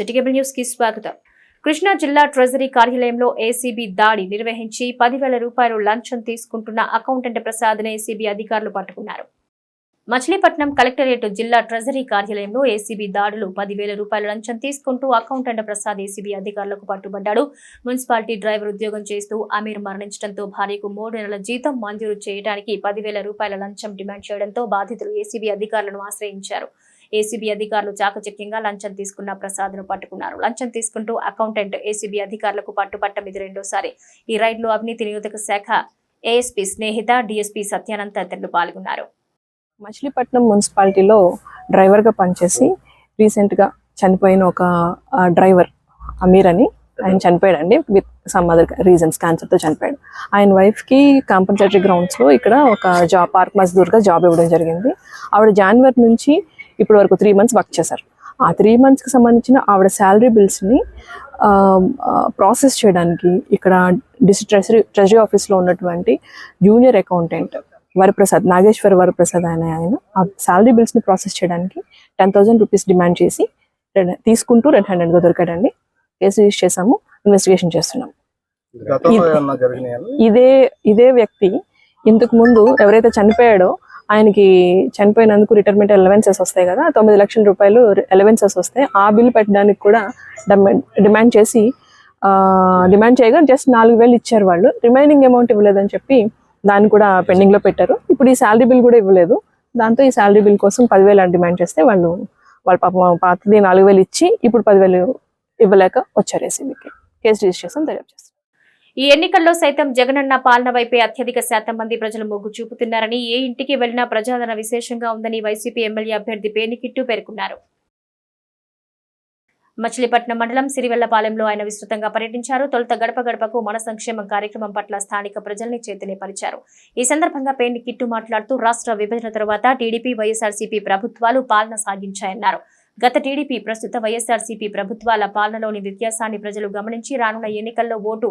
City cable news కి స్వాగతం. కృష్ణా జిల్లా ట్రెజరీ కార్యాలయంలో ఏసీబీ దాడి నిర్వహించి 10,000 రూపాయలు లంచం తీసుకుంటున్న అకౌంటెంట్ ప్రసాద్ని ఏసీబీ అధికారులు పట్టుకున్నారు. మచిలీపట్నం కలెక్టరేట్ జిల్లా ట్రెజరీ కార్యాలయంలో ఏసీబీ దాడులు 10,000 రూపాయల లంచం తీసుకుంటూ అకౌంటెంట్ ప్రసాద్ ఏసీబీ అధికారులకు పట్టుబడ్డాడు. మున్సిపాలిటీ డ్రైవర్ ఉద్యోగం చేస్తూ అమీర్ మరణించడంతో భార్యకు 3 నెలల జీతం మంజూరు చేయడానికి 10,000 రూపాయల లంచం డిమాండ్ చేయడంతో బాధితులు ఏసీబీ అధికారులను ఆశ్రయించారు. ఏసీబీ అధికారులు చాకచక్యంగా లంచం తీసుకున్న ప్రసాద్ను పట్టుకున్నారు. లంచం తీసుకుంటూ అకౌంటెంట్ ఏసీబీ అధికారులకు పట్టుబట్టం ఇది రెండోసారి. ఈ రైడ్లో అవినీతి నిరోధక శాఖ ఏఎస్పీ స్నేహిత, డీఎస్పీ సత్యానంద్ తదితరులు పాల్గొన్నారు. మచిలీపట్నం మున్సిపాలిటీలో డ్రైవర్గా పనిచేసి రీసెంట్గా చనిపోయిన ఒక డ్రైవర్ అమీర్ అని ఆయన చనిపోయాడండి. విత్ సమ్ అదర్ రీజన్స్, క్యాన్సర్తో చనిపోయాడు. ఆయన వైఫ్కి కాంపన్సేటరీ గ్రౌండ్స్లో ఇక్కడ ఒక జాబ్, పార్క్ మజ్దూర్గా జాబ్ ఇవ్వడం జరిగింది. ఆవిడ జనవరి నుంచి ఇప్పటి వరకు 3 months వర్క్ చేశారు. ఆ 3 monthsకి సంబంధించిన ఆవిడ శాలరీ బిల్స్ని ప్రాసెస్ చేయడానికి ఇక్కడ డిస్ట్రిక్ట్ ట్రెజరీ ఆఫీస్లో ఉన్నటువంటి జూనియర్ అకౌంటెంట్ వరప్రసాద్, నాగేశ్వర వరప్రసాద్ ఆయన ఆ శాలరీ బిల్స్ని ప్రాసెస్ చేయడానికి 10,000 రూపీస్ డిమాండ్ చేసి తీసుకుంటూ రెడ్ హ్యాండెడ్గా దొరికాడండి. కేసు రిజిస్టర్ చేసాము, ఇన్వెస్టిగేషన్ చేస్తున్నాం. ఇదే వ్యక్తి ఇంతకు ముందు ఎవరైతే చనిపోయాడో ఆయనకి చనిపోయినందుకు రిటైర్మెంట్ అలవెన్సెస్ వస్తాయి కదా, 9 లక్షల రూపాయలు అలవెన్సెస్ వస్తాయి. ఆ బిల్ పెట్టడానికి కూడా డిమాండ్ చేయగా జస్ట్ 4,000 ఇచ్చారు వాళ్ళు. రిమైనింగ్ అమౌంట్ ఇవ్వలేదని చెప్పి దాన్ని కూడా పెండింగ్లో పెట్టారు. ఇప్పుడు ఈ శాలరీ బిల్ కూడా ఇవ్వలేదు. దాంతో ఈ శాలరీ బిల్ కోసం 10,000 డిమాండ్ చేస్తే వాళ్ళ పాపం పాతది 4,000 ఇచ్చి ఇప్పుడు 10,000 ఇవ్వలేక వచ్చారు ఏసీబీకి. కేసు రిజిస్టర్ చేస్తాం, దర్యాప్తు చేస్తాం. ఈ ఎన్నికల్లో సైతం జగనన్న పాలన వైపే అత్యధిక శాతం మంది ప్రజలు మొగ్గు చూపుతున్నారని, ఏ ఇంటికి వెళ్లినా ప్రజాదరణ విశేషంగా ఉందని వైసీపీ ఎమ్మెల్యే అభ్యర్థి పేనికిట్టు పేర్కొన్నారు. మచిలీపట్నం మండలం సిరివెల్లపాలెంలో ఆయన విస్తృతంగా పర్యటించారు. తొలుత గడప గడపకు మన సంక్షేమం కార్యక్రమం పట్ల స్థానిక ప్రజల్ని చైతన్యపరిచారు. ఈ సందర్భంగా పేనికిట్టు మాట్లాడుతూ రాష్ట్ర విభజన తర్వాత టీడీపీ, వైఎస్ఆర్సీపీ ప్రభుత్వాలు పాలన సాగించాయన్నారు. గత టీడీపీ, ప్రస్తుత వైఎస్ఆర్సీపీ ప్రభుత్వాల పాలనలోని వ్యత్యాసాన్ని ప్రజలు గమనించి రానున్న ఎన్నికల్లో ఓటు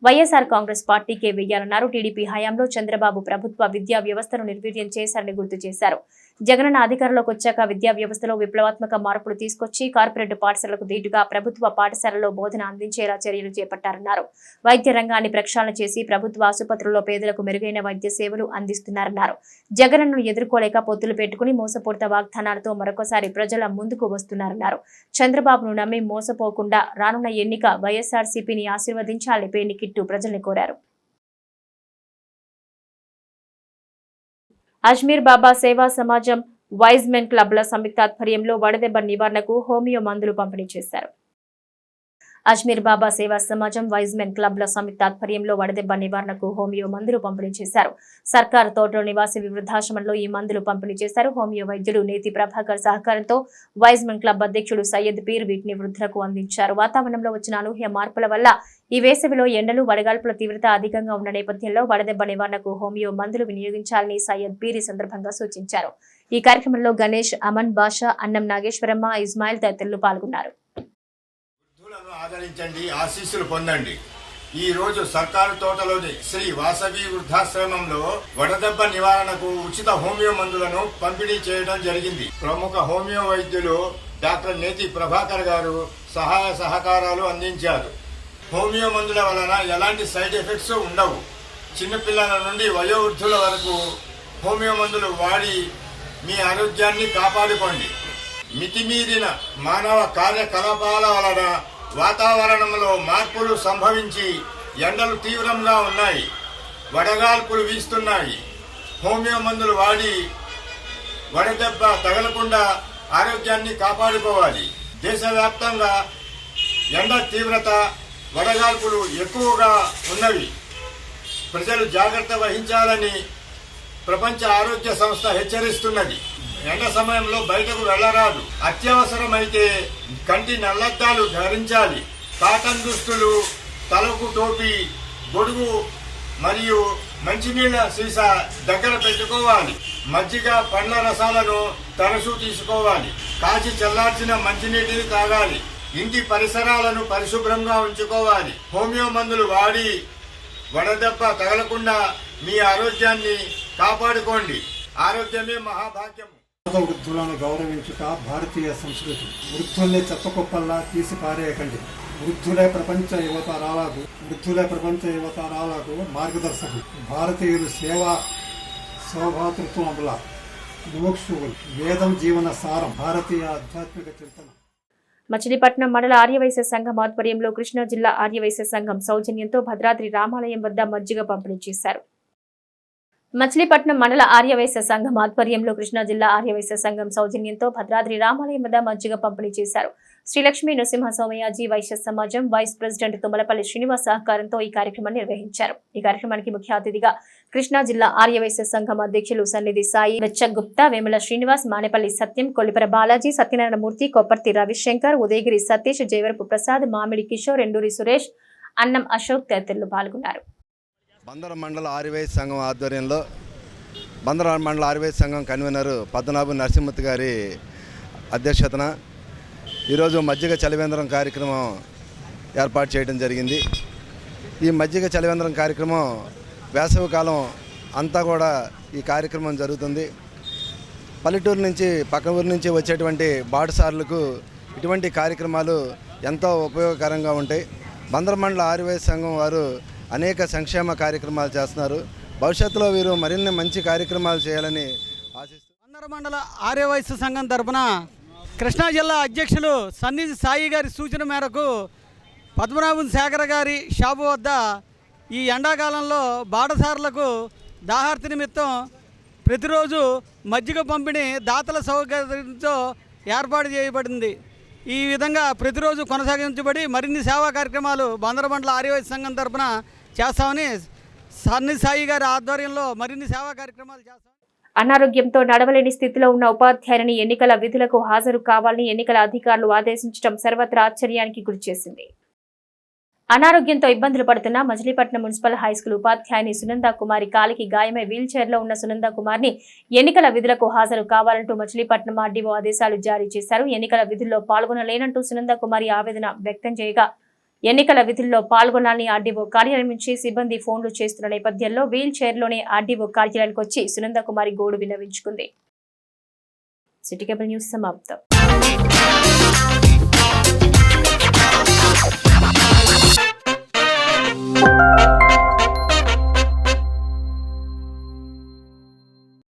వైఎస్ఆర్ కాంగ్రెస్ పార్టీకే వేయాలన్నారు. టీడీపీ హయాంలో చంద్రబాబు ప్రభుత్వ విద్యా వ్యవస్థను నిర్వీర్యం చేశారని గుర్తు చేశారు. జగనన్న అధికారంలోకి వచ్చాక విద్యా వ్యవస్థలో విప్లవాత్మక మార్పులు తీసుకొచ్చి కార్పొరేట్ పాఠశాలకు దీటుగా ప్రభుత్వ పాఠశాలలో బోధన అందించేలా చర్యలు చేపట్టారన్నారు. వైద్య రంగాన్ని ప్రక్షాళన చేసి ప్రభుత్వ ఆసుపత్రుల్లో పేదలకు మెరుగైన వైద్య సేవలు అందిస్తున్నారన్నారు. జగనన్నను ఎదుర్కోలేక పొత్తులు పెట్టుకుని మోసపూరిత వాగ్దానాలతో మరొకసారి ప్రజల ముందుకు వస్తున్నారన్నారు. చంద్రబాబును నమ్మి మోసపోకుండా రానున్న ఎన్నిక వైఎస్ఆర్సీపీని ఆశీర్వదించాలని పేనికిట్టు ప్రజల్ని కోరారు. అజ్మీర్ బాబా సేవా సమాజం, వైజ్ మెన్ క్లబ్ల సంయుక్త ఆధ్వర్యంలో వడదెబ్బ నివారణకు హోమియో మందులు పంపిణీ చేశారు. అజ్మీర్ బాబా సేవా సమాజం, వైజ్ మెన్ క్లబ్ల సంయుక్త ఆధ్వర్యంలో వడదెబ్బ నివారణకు హోమియో మందులు పంపిణీ చేశారు. సర్కార్ తోటలో నివాసి వృద్ధాశ్రమంలో ఈ మందులు పంపిణీ చేశారు. హోమియో వైద్యుడు నేతి ప్రభాకర్ సహకారంతో వైజ్ మెన్ క్లబ్ అధ్యక్షుడు సయ్యద్ పీర్ వీటిని వృద్ధులకు అందించారు. వాతావరణంలో వచ్చిన అనూహ్య మార్పుల వల్ల ఈ వేసవిలో ఎండలు, వడగాల్పుల తీవ్రత అధికంగా ఉన్న నేపథ్యంలో వడదెబ్బ నివారణకు హోమియో మందులు వినియోగించాలని సయ్యద్ పీర్ ఈ సందర్భంగా సూచించారు. ఈ కార్యక్రమంలో గణేష్, అమన్ బాషా, అన్నం నాగేశ్వరమ్మ, ఇస్మాయిల్ తదితరులు పాల్గొన్నారు. ఆదరించండి, ఆశీస్సులు పొందండి. ఈ రోజు సర్కారు తోటలోని శ్రీ వాసవి వృద్ధాశ్రమంలో వడదెబ్బ నివారణకు ఉచిత హోమియో మందులను పంపిణీ చేయడం జరిగింది. ప్రముఖ హోమియో వైద్యులు డాక్టర్ నేతి ప్రభాకర్ గారు సహాయ సహకారాలు అందించారు. హోమియో మందుల వలన ఎలాంటి సైడ్ ఎఫెక్ట్స్ ఉండవు. చిన్నపిల్లల నుండి వయోవృద్ధుల వరకు హోమియో మందులు వాడి మీ ఆరోగ్యాన్ని కాపాడుకోండి. మితిమీరిన మానవ కార్యకలాపాల వలన వాతావరణంలో మార్పులు సంభవించి ఎండలు తీవ్రంగా ఉన్నాయి, వడగాల్పులు వీస్తున్నాయి. హోమియో మందులు వాడి వడదెబ్బ తగలకుండా ఆరోగ్యాన్ని కాపాడుకోవాలి. దేశవ్యాప్తంగా ఎండ తీవ్రత, వడగాల్పులు ఎక్కువగా ఉన్నవి. ప్రజలు జాగ్రత్త వహించాలని ప్రపంచ ఆరోగ్య సంస్థ హెచ్చరిస్తున్నది. ఎండ సమయంలో బయటకు వెళ్లరాదు. అత్యవసరమైతే కంటి నల్లద్దాలు ధరించాలి. కాటన్ దుస్తులు, తలకు టోపీ, గొడుగు మరియు మంచినీళ్ల సీసా దగ్గర పెట్టుకోవాలి. మజ్జిగ, పండ్ల రసాలను తరచూ తీసుకోవాలి. కాచి చల్లార్చిన మంచినీటిని తాగాలి. ఇంటి పరిసరాలను పరిశుభ్రంగా ఉంచుకోవాలి. హోమియో మందులు వాడి వడదెబ్బ తగలకుండా మీ ఆరోగ్యాన్ని కాపాడుకోండి. ఆరోగ్యమే మహాభాగ్యం. వృద్ధులను గౌరవించుట భారతీయ సంస్కృతి. వృద్ధుల్ని చెత్తకుప్పల్లా తీసి పారేయకండి. వృద్ధులే ప్రపంచ యువతరాలకు మార్గదర్శకులు. భారతీయులు సేవా సౌభాతృత్వముల మోక్షువులు. వేదం జీవన సారం. భారతీయ ఆధ్యాత్మిక చింతన. మచిలీపట్నం మండల ఆర్యవైశ్య సంఘం ఆధ్వర్యంలో కృష్ణా జిల్లా ఆర్యవైశ్య సంఘం సౌజన్యంతో భద్రాద్రి రామాలయం వద్ద మజ్జిగ పంపిణీ చేశారు. మచిలీపట్నం మండల ఆర్యవైశ్య సంఘం ఆధ్వర్యంలో కృష్ణా జిల్లా ఆర్యవైశ్య సంఘం సౌజన్యంతో భద్రాద్రి రామాలయం వద్ద మజ్జిగ పంపిణీ చేశారు. శ్రీలక్ష్మీ నృసింహ సోమయాజీ వైశ్య సమాజం వైస్ ప్రెసిడెంట్ తుమ్మలపల్లి శ్రీనివాస్ సహకారంతో ఈ కార్యక్రమాన్ని నిర్వహించారు. ఈ కార్యక్రమానికి ముఖ్య అతిథిగా కృష్ణా జిల్లా ఆర్యవైశ్య సంఘం అధ్యక్షులు సన్నిధి సాయి, వెచ్చగుప్తా, వేముల శ్రీనివాస్, మానేపల్లి సత్యం, కొల్లిపర బాలాజీ, సత్యనారాయణమూర్తి, కొప్పర్తి రవిశంకర్, ఉదయగిరి సతీష్, జయవరపు ప్రసాద్, మామిడి కిషోర్, ఎండూరి సురేష్, అన్నం అశోక్ తదితరులు పాల్గొన్నారు. బందర మండల ఆర్యవైశ్య సంఘం ఆధ్వర్యంలో బందర మండల ఆర్యవైశ్య సంఘం కన్వీనర్ పద్మనాభ నరసింహమూర్తి గారి అధ్యక్షతన ఈరోజు మజ్జిగ చలివేంద్రం కార్యక్రమం ఏర్పాటు చేయడం జరిగింది. ఈ మజ్జిగ చలివేంద్రం కార్యక్రమం వేసవి కాలం అంతా కూడా ఈ కార్యక్రమం జరుగుతుంది. పల్లెటూరు నుంచి పక్క ఊరు నుంచి వచ్చేటువంటి బాటసారులకు ఇటువంటి కార్యక్రమాలు ఎంతో ఉపయోగకరంగా ఉంటాయి. బందర మండల ఆర్యవైశ్య సంఘం వారు అనేక సంక్షేమ కార్యక్రమాలు చేస్తున్నారు. భవిష్యత్తులో వీరు మరిన్ని మంచి కార్యక్రమాలు చేయాలని ఆశిస్తున్నారు. బందర మండల ఆర్యవైశ్య సంఘం తరపున కృష్ణా జిల్లా అధ్యక్షులు సన్నిధి సాయి గారి సూచన మేరకు పద్మనాభం శేఖర్ గారి షాపు వద్ద ఈ ఎండాకాలంలో బాటసారులకు దాహార్తి నిమిత్తం ప్రతిరోజు మజ్జిగ పంపిణీ దాతల సౌకర్యంతో ఏర్పాటు చేయబడింది. ఈ విధంగా ప్రతిరోజు కొనసాగించబడి మరిన్ని సేవా కార్యక్రమాలు బందర మండల ఆర్యవైశ్య సంఘం తరపున చేస్తామని సన్నిధి సాయి గారి ఆధ్వర్యంలో మరిన్ని సేవా కార్యక్రమాలు చేస్తాం. అనారోగ్యంతో నడవలేని స్థితిలో ఉన్న ఉపాధ్యాయుని ఎన్నికల విధులకు హాజరు కావాలని ఎన్నికల అధికారులు ఆదేశించడం సర్వత్రా ఆశ్చర్యానికి గురిచేసింది. అనారోగ్యంతో ఇబ్బందులు పడుతున్న మచిలీపట్నం మున్సిపల్ హైస్కూల్ ఉపాధ్యాయుని సునంద కుమారి కాలికి గాయమై వీల్ చైర్లో ఉన్న సునంద కుమార్ని ఎన్నికల విధులకు హాజరు కావాలంటూ మచిలీపట్నం ఆర్డీఓ ఆదేశాలు జారీ చేశారు. ఎన్నికల విధుల్లో పాల్గొనలేనంటూ సునంద కుమారి ఆవేదన వ్యక్తం చేయగా ఎన్నికల విధుల్లో పాల్గొనాలని ఆర్డీఓ కార్యాలయం నుంచి సిబ్బంది ఫోన్లు చేస్తున్న నేపథ్యంలో వీల్ చైర్లోనే ఆర్డీఓ కార్యాలయానికి వచ్చి సునంద కుమారి గోడు విన్నవించుకుంది. సిటీ కేబుల్ న్యూస్ సమాప్తం.